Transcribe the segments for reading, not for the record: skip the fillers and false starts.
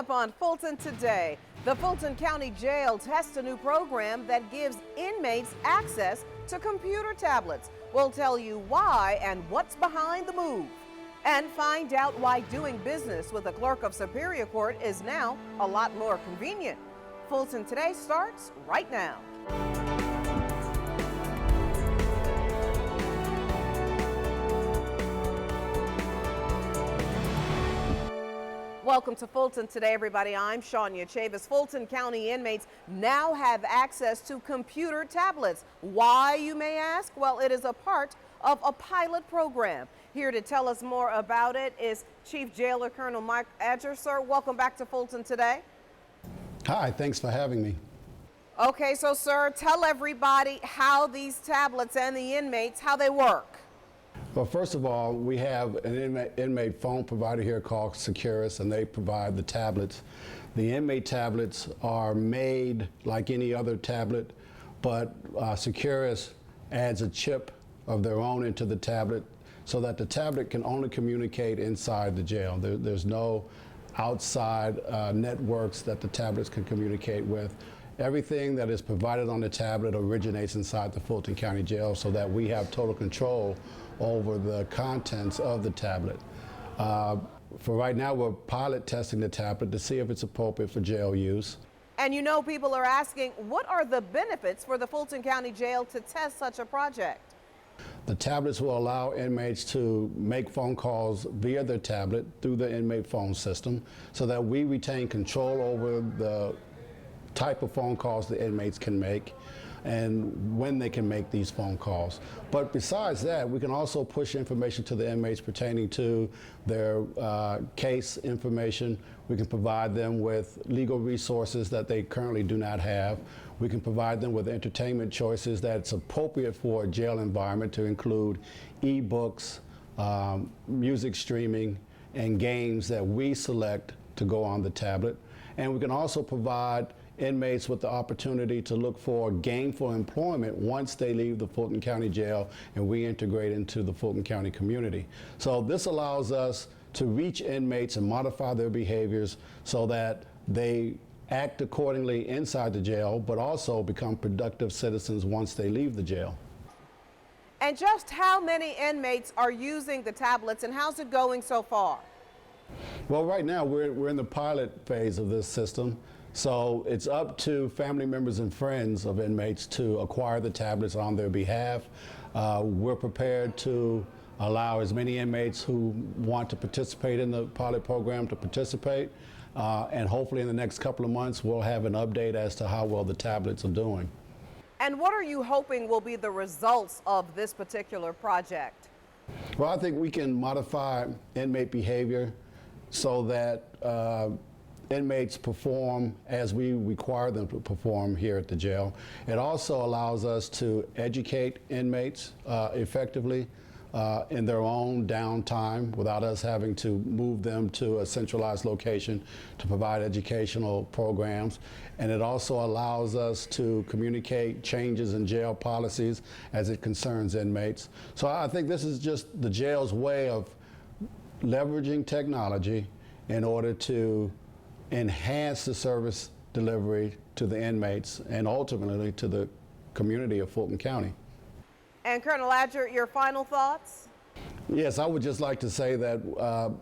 up on Fulton today, the Fulton County Jail tests a new program that gives inmates access to computer tablets. We'll tell you why and what's behind the move. And find out why doing business with a clerk of Superior Court is now a lot more convenient. Fulton Today starts right now. Welcome to Fulton Today, everybody. I'm Shania Chavis. Fulton County inmates now have access to computer tablets. Why, you may ask? Well, it is a part of a pilot program. Here to tell us more about it is Chief Jailer Colonel Mike Adger. Sir, welcome back to Fulton Today. Hi, thanks for having me. Okay, so sir, tell everybody how these tablets and the inmates, how they work. Well, first of all, we have an inmate phone provider here called Securus, and they provide the tablets. The inmate tablets are made like any other tablet, but Securus adds a chip of their own into the tablet so that the tablet can only communicate inside the jail. There's no outside networks that the tablets can communicate with. Everything that is provided on the tablet originates inside the Fulton County Jail so that we have total control over the contents of the tablet. For right now, we're pilot testing the tablet to see if it's appropriate for jail use. And you know, people are asking, what are the benefits for the Fulton County Jail to test such a project? The tablets will allow inmates to make phone calls via their tablet through the inmate phone system so that we retain control over the type of phone calls the inmates can make and when they can make these phone calls. But besides that, we can also push information to the inmates pertaining to their case information. We can provide them with legal resources that they currently do not have. We can provide them with entertainment choices that's appropriate for a jail environment to include e-books, music streaming, and games that we select to go on the tablet. And we can also provide inmates with the opportunity to look for gainful employment once they leave the Fulton County Jail and reintegrate into the Fulton County community. So this allows us to reach inmates and modify their behaviors so that they act accordingly inside the jail, but also become productive citizens once they leave the jail. And just how many inmates are using the tablets and how's it going so far? Well, right now we're in the pilot phase of this system. So it's up to family members and friends of inmates to acquire the tablets on their behalf. We're prepared to allow as many inmates who want to participate in the pilot program to participate. And hopefully in the next couple of months, we'll have an update as to how well the tablets are doing. And what are you hoping will be the results of this particular project? Well, I think we can modify inmate behavior so that inmates perform as we require them to perform here at the jail. It also allows us to educate inmates effectively in their own downtime without us having to move them to a centralized location to provide educational programs. And it also allows us to communicate changes in jail policies as it concerns inmates. So I think this is just the jail's way of leveraging technology in order to enhance the service delivery to the inmates and ultimately to the community of Fulton County. And Colonel Adger, your final thoughts? Yes, I would just like to say that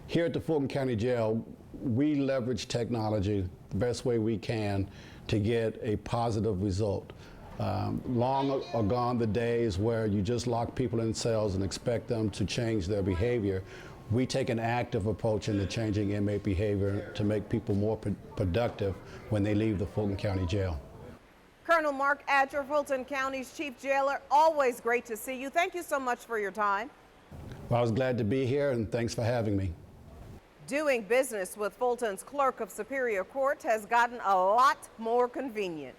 here at the Fulton County Jail, we leverage technology the best way we can to get a positive result. Long are gone the days where you just lock people in cells and expect them to change their behavior. We take an active approach into changing inmate behavior to make people more productive when they leave the Fulton County Jail. Colonel Mark Adger, Fulton County's Chief Jailer, always great to see you. Thank you so much for your time. Well, I was glad to be here, and thanks for having me. Doing business with Fulton's Clerk of Superior Court has gotten a lot more convenient.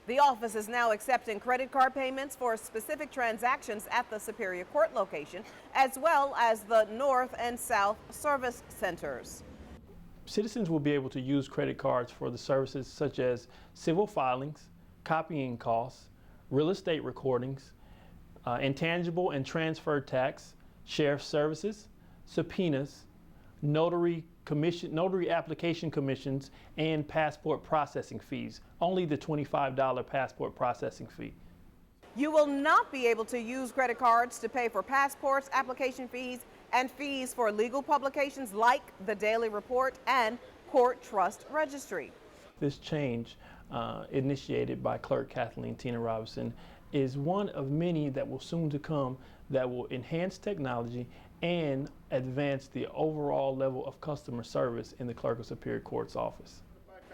The office is now accepting credit card payments for specific transactions at the Superior Court location, as well as the North and South service centers. Citizens will be able to use credit cards for the services such as civil filings, copying costs, real estate recordings, intangible and transfer tax, sheriff services, subpoenas, notary application commissions, and passport processing fees. Only the $25 passport processing fee. You will not be able to use credit cards to pay for passports, application fees, and fees for legal publications like the Daily Report and Court Trust Registry. This change, initiated by Clerk Kathleen Tina Robinson, is one of many that will soon to come that will enhance technology and advance the overall level of customer service in the Clerk of Superior Court's office.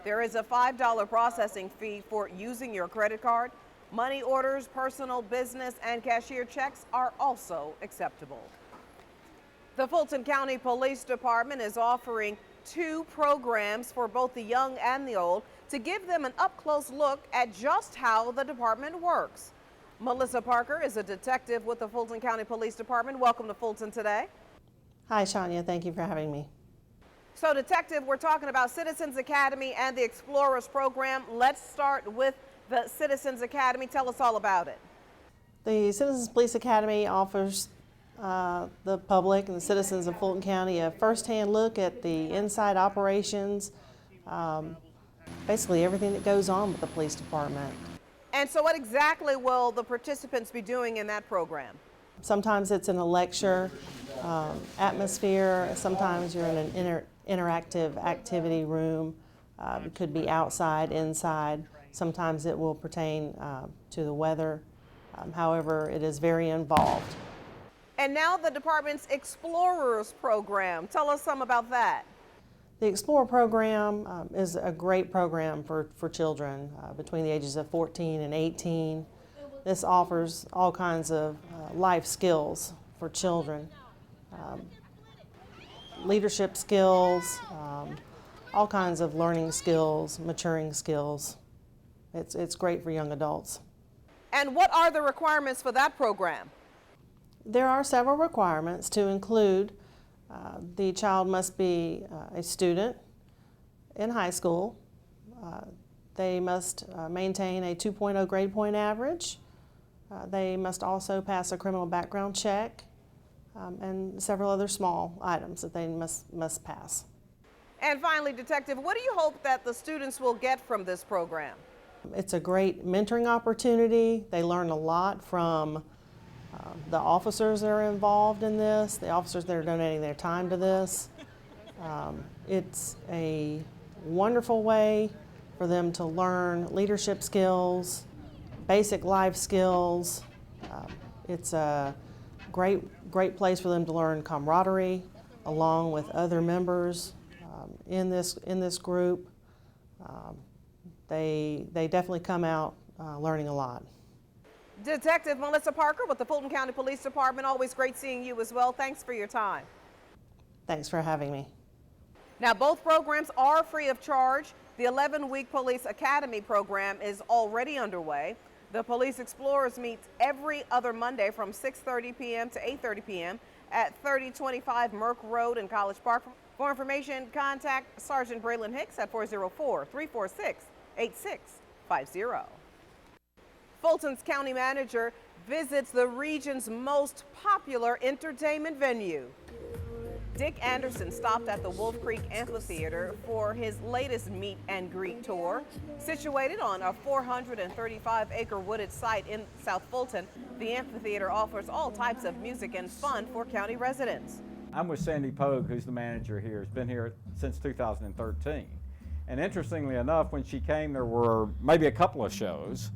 There is a $5 processing fee for using your credit card. Money orders, personal, business, and cashier checks are also acceptable. The Fulton County Police Department is offering 2 programs for both the young and the old to give them an up-close look at just how the department works. Melissa Parker is a detective with the Fulton County Police Department. Welcome to Fulton today. Hi, Shania. Thank you for having me. So, Detective, we're talking about Citizens Academy and the Explorers program. Let's start with the Citizens Academy. Tell us all about it. The Citizens Police Academy offers the public and the citizens of Fulton County a first-hand look at the inside operations, basically everything that goes on with the police department. And so what exactly will the participants be doing in that program? Sometimes it's in a lecture atmosphere. Sometimes you're in an interactive activity room. It could be outside, inside. Sometimes it will pertain to the weather. However, it is very involved. And now the department's Explorers program. Tell us some about that. The Explorer program is a great program for children between the ages of 14 and 18. This offers all kinds of life skills for children, leadership skills, all kinds of learning skills, maturing skills. It's great for young adults. And what are the requirements for that program? There are several requirements to include the child must be a student in high school. They must maintain a 2.0 grade point average. They must also pass a criminal background check and several other small items that they must pass. And finally, Detective, what do you hope that the students will get from this program? It's a great mentoring opportunity. They learn a lot from the officers that are involved in this, the officers that are donating their time to this. It's a wonderful way for them to learn leadership skills, basic life skills. It's a great place for them to learn camaraderie along with other members in this group. They definitely come out learning a lot. Detective Melissa Parker with the Fulton County Police Department. Always great seeing you as well. Thanks for your time. Thanks for having me. Now, both programs are free of charge. The 11-week Police Academy program is already underway. The Police Explorers meets every other Monday from 6:30 p.m. to 8:30 p.m. at 3025 Merck Road in College Park. For information, contact Sergeant Braylon Hicks at 404-346-8650. Fulton's county manager visits the region's most popular entertainment venue. Dick Anderson stopped at the Wolf Creek Amphitheater for his latest meet and greet tour. Situated on a 435-acre wooded site in South Fulton, the amphitheater offers all types of music and fun for county residents. I'm with Sandy Pogue, who's the manager here. Has been here since 2013. And interestingly enough, when she came, there were maybe a couple of shows.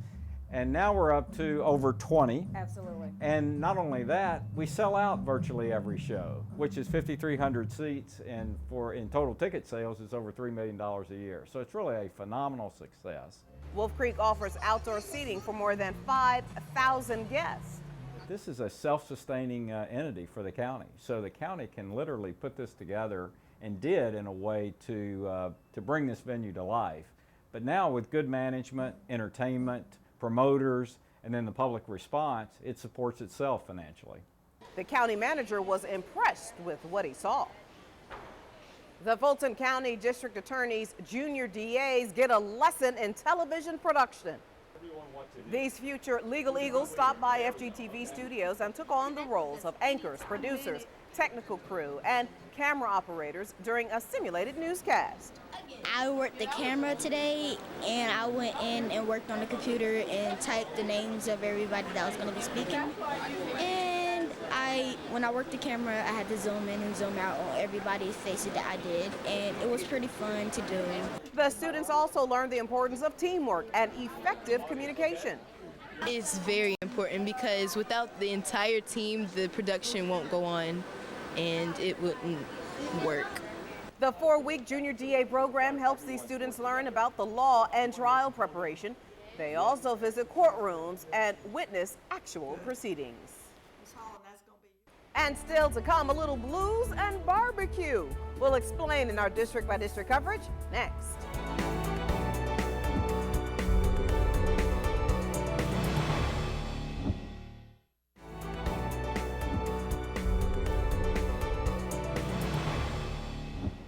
And now we're up to over 20. Absolutely. And not only that, we sell out virtually every show, which is 5,300 seats, and in total ticket sales, it's over $3 million a year. So it's really a phenomenal success. Wolf Creek offers outdoor seating for more than 5,000 guests. This is a self-sustaining entity for the county. So the county can literally put this together, and did in a way to bring this venue to life. But now with good management, entertainment, promoters, and then the public response, it supports itself financially. The county manager was impressed with what he saw. The Fulton County District Attorney's junior DAs get a lesson in television production. These future legal eagles stopped by FGTV studios and took on the roles of anchors, producers, technical crew, and camera operators during a simulated newscast. I worked the camera today, and I went in and worked on the computer and typed the names of everybody that was going to be speaking. And when I worked the camera, I had to zoom in and zoom out on everybody's faces that I did, and it was pretty fun to do. The students also learned the importance of teamwork and effective communication. It's very important because without the entire team, the production won't go on and it wouldn't work. The 4-week junior DA program helps these students learn about the law and trial preparation. They also visit courtrooms and witness actual proceedings. And still to come, a little blues and barbecue. We'll explain in our district by district coverage next.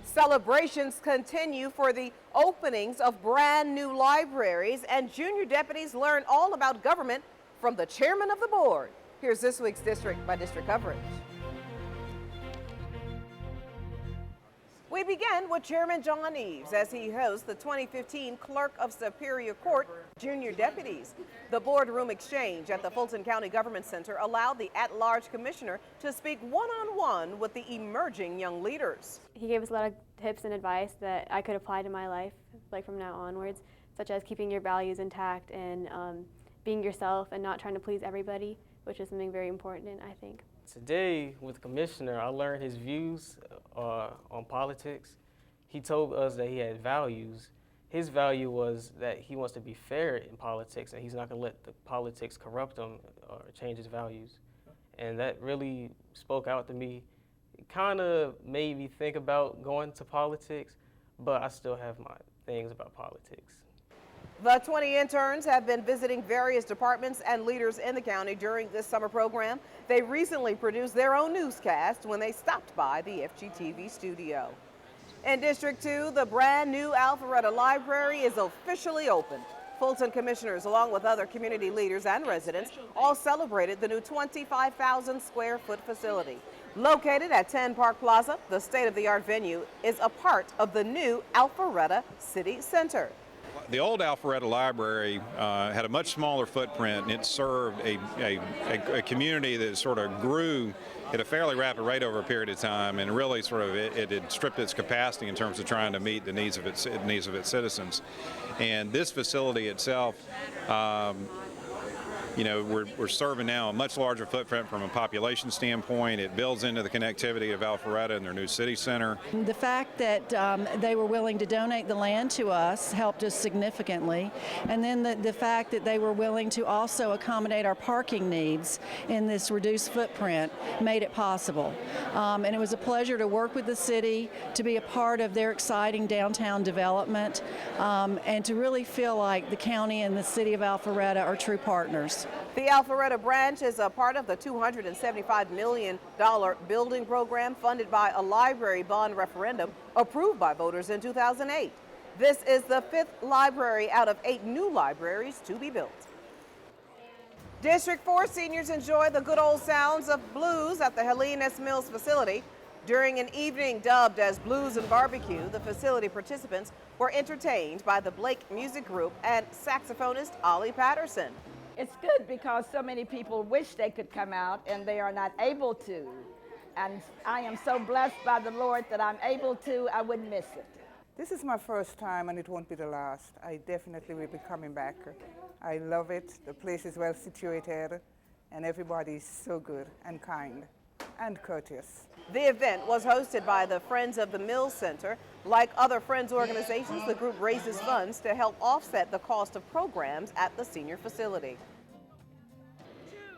Celebrations continue for the openings of brand new libraries, and junior deputies learn all about government from the chairman of the board. Here's this week's district by district coverage. We begin with Chairman John Eves as he hosts the 2015 Clerk of Superior Court Junior Deputies. The boardroom exchange at the Fulton County Government Center allowed the at-large commissioner to speak one-on-one with the emerging young leaders. He gave us a lot of tips and advice that I could apply to my life, like from now onwards, such as keeping your values intact and being yourself and not trying to please everybody, which is something very important, I think. Today, with the commissioner, I learned his views on politics. He told us that he had values. His value was that he wants to be fair in politics, and he's not going to let the politics corrupt him or change his values. And that really spoke out to me. It kind of made me think about going to politics, but I still have my things about politics. The 20 interns have been visiting various departments and leaders in the county during this summer program. They recently produced their own newscast when they stopped by the FGTV studio. In District 2, the brand new Alpharetta Library is officially open. Fulton commissioners, along with other community leaders and residents, all celebrated the new 25,000 square foot facility. Located at 10 Park Plaza, the state-of-the-art venue is a part of the new Alpharetta City Center. The old Alpharetta Library had a much smaller footprint, and it served a community that sort of grew at a fairly rapid rate over a period of time, and really sort of it had stripped its capacity in terms of trying to meet the needs of its citizens. And this facility itself, we're serving now a much larger footprint from a population standpoint. It builds into the connectivity of Alpharetta and their new city center. The fact that they were willing to donate the land to us helped us significantly. And then the fact that they were willing to also accommodate our parking needs in this reduced footprint made it possible. And it was a pleasure to work with the city, to be a part of their exciting downtown development, and to really feel like the county and the city of Alpharetta are true partners. The Alpharetta branch is a part of the $275 million building program funded by a library bond referendum approved by voters in 2008. This is the 5th library out of 8 new libraries to be built. District 4 seniors enjoy the good old sounds of blues at the Helene S. Mills facility. During an evening dubbed as Blues and Barbecue, the facility participants were entertained by the Blake Music Group and saxophonist Ollie Patterson. It's good because so many people wish they could come out and they are not able to. And I am so blessed by the Lord that I'm able to. I wouldn't miss it. This is my first time and it won't be the last. I definitely will be coming back. I love it. The place is well situated and everybody is so good and kind and courteous. The event was hosted by the Friends of the Mills Center. Like other Friends organizations, the group raises funds to help offset the cost of programs at the senior facility.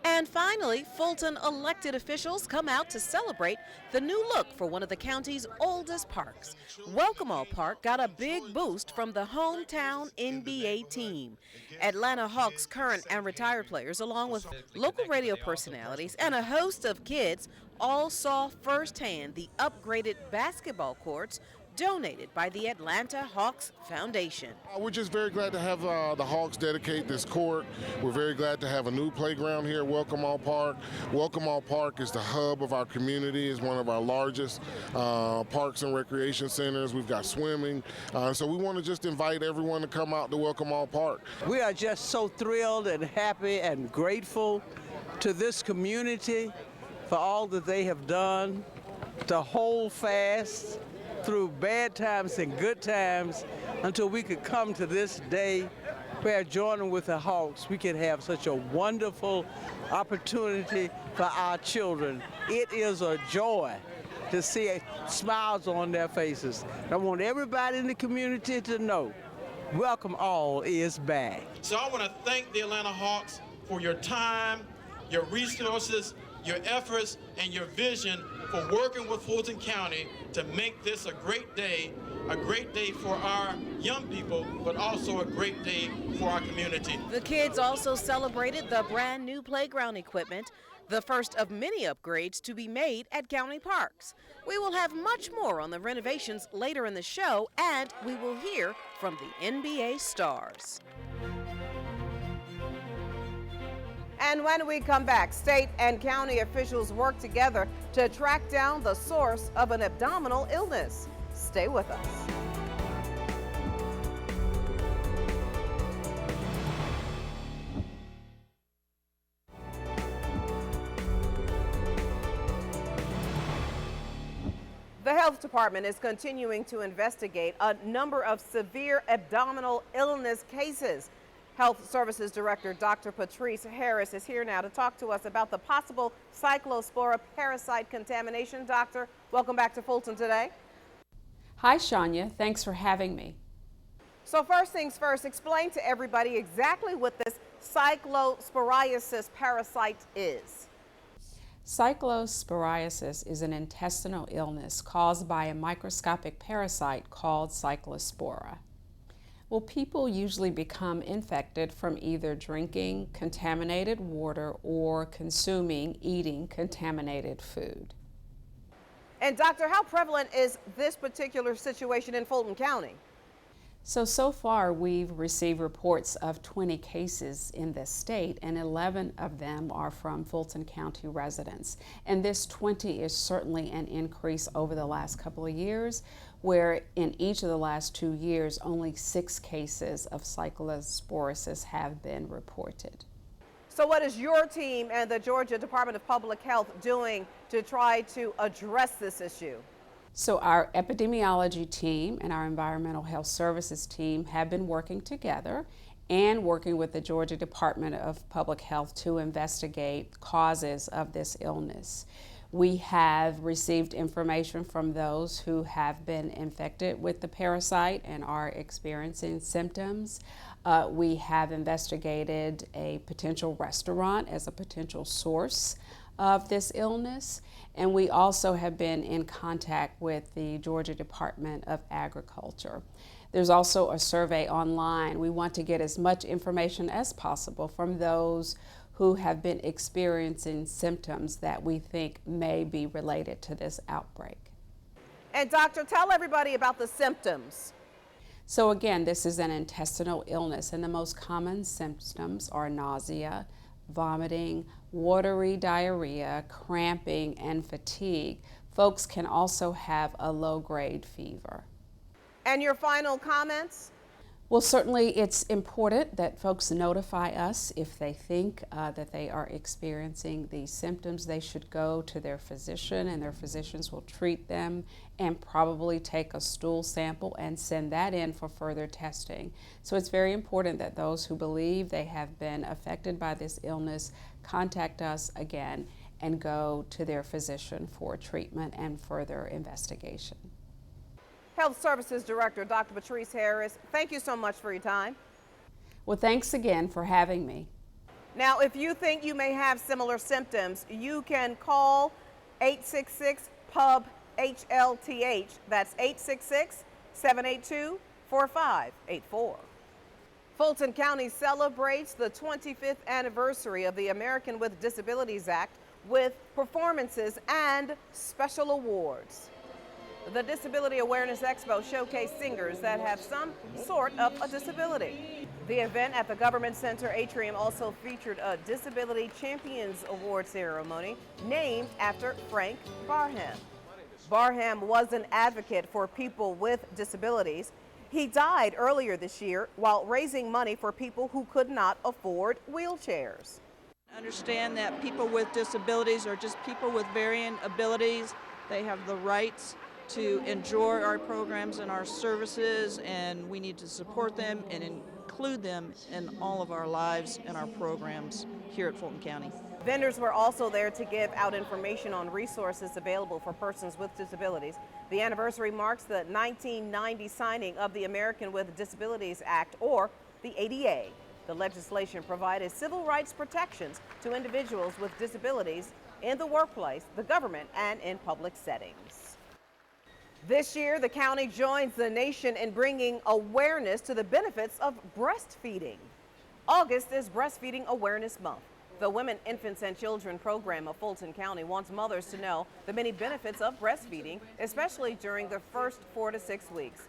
And finally, Fulton elected officials come out to celebrate the new look for one of the county's oldest parks. Welcome Park got a big boost from the hometown NBA team. Atlanta Hawks current and retired players, along with local radio personalities and a host of kids, all saw firsthand the upgraded basketball courts, donated by the Atlanta Hawks Foundation. We're just very glad to have the Hawks dedicate this court. We're very glad to have a new playground here at Welcome All Park. Welcome All Park is the hub of our community, is one of our largest parks and recreation centers. We've got swimming, so we want to just invite everyone to come out to Welcome All Park. We are just so thrilled and happy and grateful to this community for all that they have done to hold fast through bad times and good times until we could come to this day where, joining with the Hawks, we can have such a wonderful opportunity for our children. It is a joy to see smiles on their faces. I want everybody in the community to know Welcome All is back. So I want to thank the Atlanta Hawks for your time, your resources, your efforts, and your vision for working with Fulton County to make this a great day for our young people, but also a great day for our community. The kids also celebrated the brand new playground equipment, the first of many upgrades to be made at county parks. We will have much more on the renovations later in the show, and we will hear from the NBA stars. And when we come back, state and county officials work together to track down the source of an abdominal illness. Stay with us. The health department is continuing to investigate a number of severe abdominal illness cases. Health Services Director Dr. Patrice Harris is here now to talk to us about the possible cyclospora parasite contamination. Doctor, welcome back to Fulton today. Hi, Shania. Thanks for having me. So first things first, explain to everybody exactly what this cyclosporiasis parasite is. Cyclosporiasis is an intestinal illness caused by a microscopic parasite called cyclospora. Well, people usually become infected from either drinking contaminated water or eating contaminated food. And doctor, how prevalent is this particular situation in Fulton County? So far we've received reports of 20 cases in this state, and 11 of them are from Fulton County residents. And this 20 is certainly an increase over the last couple of years, where in each of the last 2 years, only 6 cases of cyclosporiasis have been reported. So what is your team and the Georgia Department of Public Health doing to try to address this issue? So our epidemiology team and our environmental health services team have been working together and working with the Georgia Department of Public Health to investigate causes of this illness. We have received information from those who have been infected with the parasite and are experiencing symptoms. We have investigated a potential restaurant as a potential source of this illness, and we also have been in contact with the Georgia Department of Agriculture. There's also a survey online. We want to get as much information as possible from those who have been experiencing symptoms that we think may be related to this outbreak. And doctor, tell everybody about the symptoms. So again, this is an intestinal illness, and the most common symptoms are nausea, vomiting, watery diarrhea, cramping, and fatigue. Folks can also have a low-grade fever. And your final comments? Well, certainly it's important that folks notify us if they think that they are experiencing these symptoms. They should go to their physician, and their physicians will treat them and probably take a stool sample and send that in for further testing. So it's very important that those who believe they have been affected by this illness contact us again and go to their physician for treatment and further investigation. Health Services Director Dr. Patrice Harris, thank you so much for your time. Well, thanks again for having me. Now, if you think you may have similar symptoms, you can call 866-PUB-HLTH. That's 866-782-4584. Fulton County celebrates the 25th anniversary of the American with Disabilities Act with performances and special awards. The Disability Awareness Expo showcased singers that have some sort of a disability. The event at the Government Center Atrium also featured a Disability Champions Award ceremony named after Frank Barham. Barham was an advocate for people with disabilities. He died earlier this year while raising money for people who could not afford wheelchairs. Understand that people with disabilities are just people with varying abilities. They have the rights to enjoy our programs and our services, and we need to support them and include them in all of our lives and our programs here at Fulton County. Vendors were also there to give out information on resources available for persons with disabilities. The anniversary marks the 1990 signing of the American with Disabilities Act, or the ADA. The legislation provided civil rights protections to individuals with disabilities in the workplace, the government, and in public settings. This year, the county joins the nation in bringing awareness to the benefits of breastfeeding. August is Breastfeeding Awareness Month. The Women, Infants, and Children program of Fulton County wants mothers to know the many benefits of breastfeeding, especially during the first 4 to 6 weeks.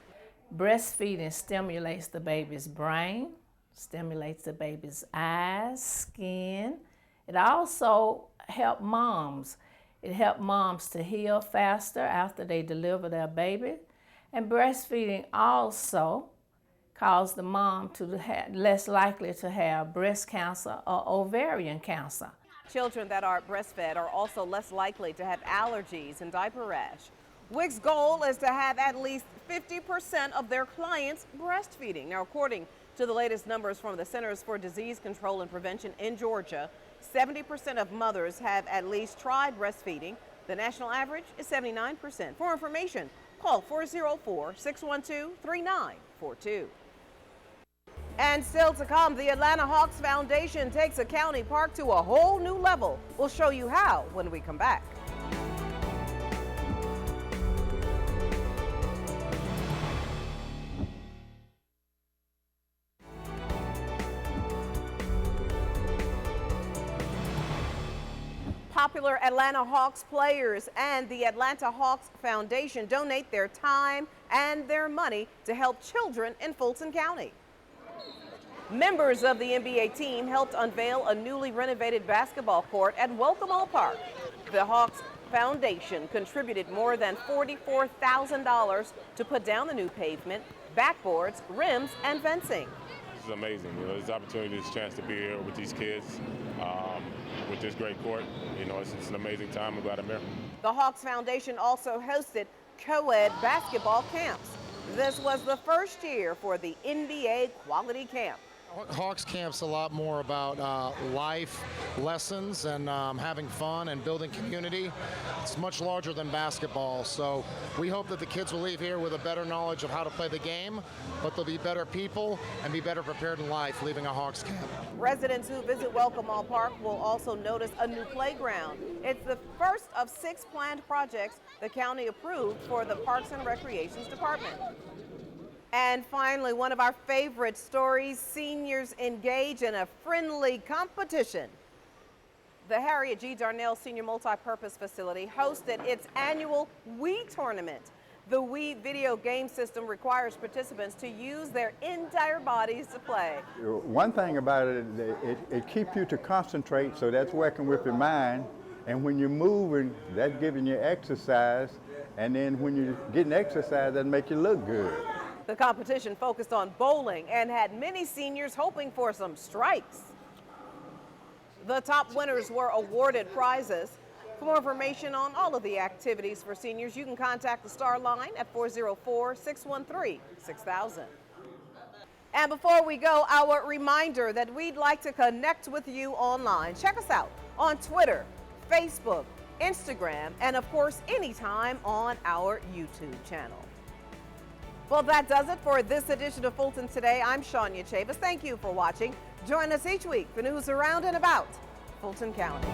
Breastfeeding stimulates the baby's brain, stimulates the baby's eyes, skin. It also helps moms. It helps moms to heal faster after they deliver their baby. And breastfeeding also causes the mom to less likely to have breast cancer or ovarian cancer. Children that are breastfed are also less likely to have allergies and diaper rash. WIC's goal is to have at least 50% of their clients breastfeeding. Now, according to the latest numbers from the Centers for Disease Control and Prevention in Georgia, 70% of mothers have at least tried breastfeeding. The national average is 79%. For information, call 404-612-3942. And still to come, the Atlanta Hawks Foundation takes a county park to a whole new level. We'll show you how when we come back. Popular Atlanta Hawks players and the Atlanta Hawks Foundation donate their time and their money to help children in Fulton County. Members of the NBA team helped unveil a newly renovated basketball court at Welcome All Park. The Hawks Foundation contributed more than $44,000 to put down the new pavement, backboards, rims, and fencing. This is amazing. This opportunity, this chance to be here with these kids, with this great court. It's an amazing time. I'm glad I'm here. The Hawks Foundation also hosted co-ed basketball camps. This was the first year for the NBA Quality Camp. Hawks Camp's a lot more about life lessons and having fun and building community. It's much larger than basketball, so we hope that the kids will leave here with a better knowledge of how to play the game, but they'll be better people and be better prepared in life leaving a Hawks Camp. Residents who visit Welcome All Park will also notice a new playground. It's the first of 6 planned projects the county approved for the Parks and Recreations Department. And finally, one of our favorite stories, seniors engage in a friendly competition. The Harriet G. Darnell Senior Multi-Purpose Facility hosted its annual Wii tournament. The Wii video game system requires participants to use their entire bodies to play. One thing about it, it keeps you to concentrate, so that's working with your mind. And when you're moving, that's giving you exercise. And then when you're getting exercise, that make you look good. The competition focused on bowling and had many seniors hoping for some strikes. The top winners were awarded prizes. For more information on all of the activities for seniors, you can contact the Star line at 404-613-6000. And before we go, our reminder that we'd like to connect with you online. Check us out on Twitter, Facebook, Instagram, and of course, anytime on our YouTube channel. Well, that does it for this edition of Fulton Today. I'm Shania Chavis. Thank you for watching. Join us each week for news around and about Fulton County.